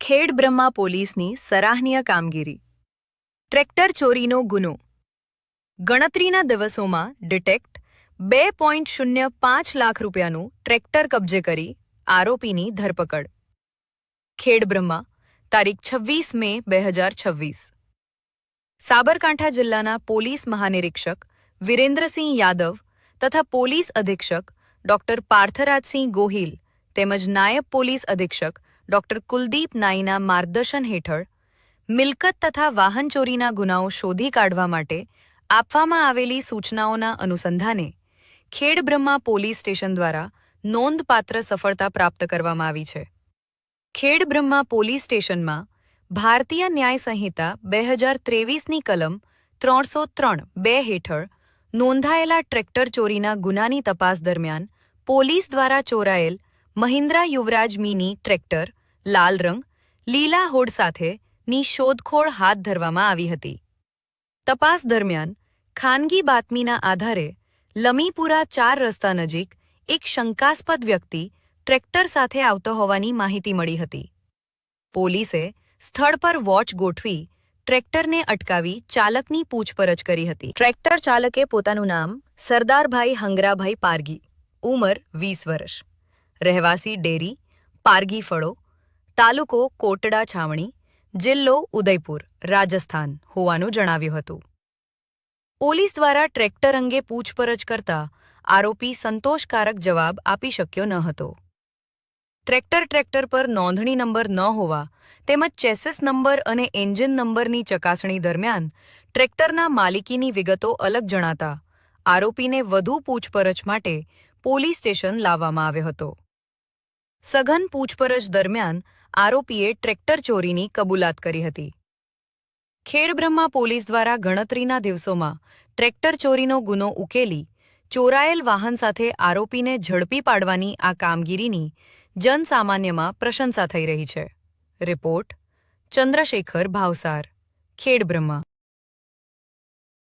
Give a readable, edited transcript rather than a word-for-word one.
ખેડબ્રહ્મા પોલીસની સરાહનીય કામગીરી. ટ્રેક્ટર ચોરીનો ગુનો. ગણતરીના દિવસોમાં ડિટેક્ટ 2.05 લાખ રૂપિયાનું ટ્રેક્ટર કબજે કરી આરોપીની ધરપકડ. ખેડબ્રહ્મા, તારીખ 26 મે 2026. સાબરકાંઠા જિલ્લાના પોલીસ મહાનિરીક્ષક વિરેન્દ્રસિંહ યાદવ તથા પોલીસ અધિક્ષક ડોક્ટર પાર્થરાજસિંહ ગોહિલ તેમજ નાયબ પોલીસ અધિક્ષક ડોક્ટર કુલદીપ નાઈના માર્ગદર્શન હેઠળ મિલકત તથા વાહન ચોરીના ગુનાઓ શોધી કાઢવા માટે આપવામાં આવેલી સૂચનાઓના અનુસંધાને ખેડબ્રહ્મા પોલીસ સ્ટેશન દ્વારા નોંધપાત્ર સફળતા પ્રાપ્ત કરવામાં આવી છે. ખેડબ્રહ્મા પોલીસ સ્ટેશનમાં ભારતીય ન્યાય સંહિતા 2023ની કલમ 303(2) હેઠળ નોંધાયેલા ટ્રેક્ટર ચોરીના ગુનાની તપાસ દરમિયાન પોલીસ દ્વારા ચોરાયેલ મહિન્દ્રા યુવરાજ મિની ટ્રેક્ટર લાલ રંગ, લીલા હોડ સાથેની શોધખોળ હાથ ધરવામાં આવી હતી. તપાસ દરમિયાન ખાનગી બાતમીના આધારે લમીપુરા 4 રસ્તા નજીક એક શંકાસ્પદ વ્યક્તિ ટ્રેક્ટર સાથે આવતો હોવાની માહિતી મળી હતી. પોલીસે સ્થળ પર વોચ ગોઠવી ટ્રેક્ટરને અટકાવી ચાલકની પૂછપરછ કરી હતી. ટ્રેક્ટર ચાલકે પોતાનું નામ સરદારભાઈ હંગરાભાઈ પારગી, ઉંમર 20 વર્ષ, રહેવાસી ડેરી, પારગી ફળો, તાલુકો કોટડા છાવણી, જિલ્લો ઉદયપુર, રાજસ્થાન હોવાનું જણાવ્યું હતું. પોલીસ દ્વારા ટ્રેક્ટર અંગે પૂછપરછ કરતા આરોપી સંતોષકારક જવાબ આપી શક્યો ન હતો. ટ્રેક્ટર પર નોંધણી નંબર ન હોવા તેમજ ચેસિસ નંબર અને એન્જિન નંબરની ચકાસણી દરમિયાન ટ્રેક્ટરના માલિકીની વિગતો અલગ જણાતા આરોપીને વધુ પૂછપરછ માટે પોલીસ સ્ટેશન લાવવામાં આવ્યો હતો. સઘન પૂછપરછ દરમિયાન આરોપીએ ટ્રેક્ટર ચોરીની કબૂલાત કરી હતી. ખેડબ્રહ્મા પોલીસ દ્વારા ગણતરીના દિવસોમાં ટ્રેક્ટર ચોરીનો ગુનો ઉકેલી ચોરાયેલ વાહન સાથે આરોપીને ઝડપી પાડવાની આ કામગીરીની જનસામાન્યમાં પ્રશંસા થઈ રહી છે. રિપોર્ટ ચંદ્રશેખર ભાવસાર, ખેડબ્રહ્મા.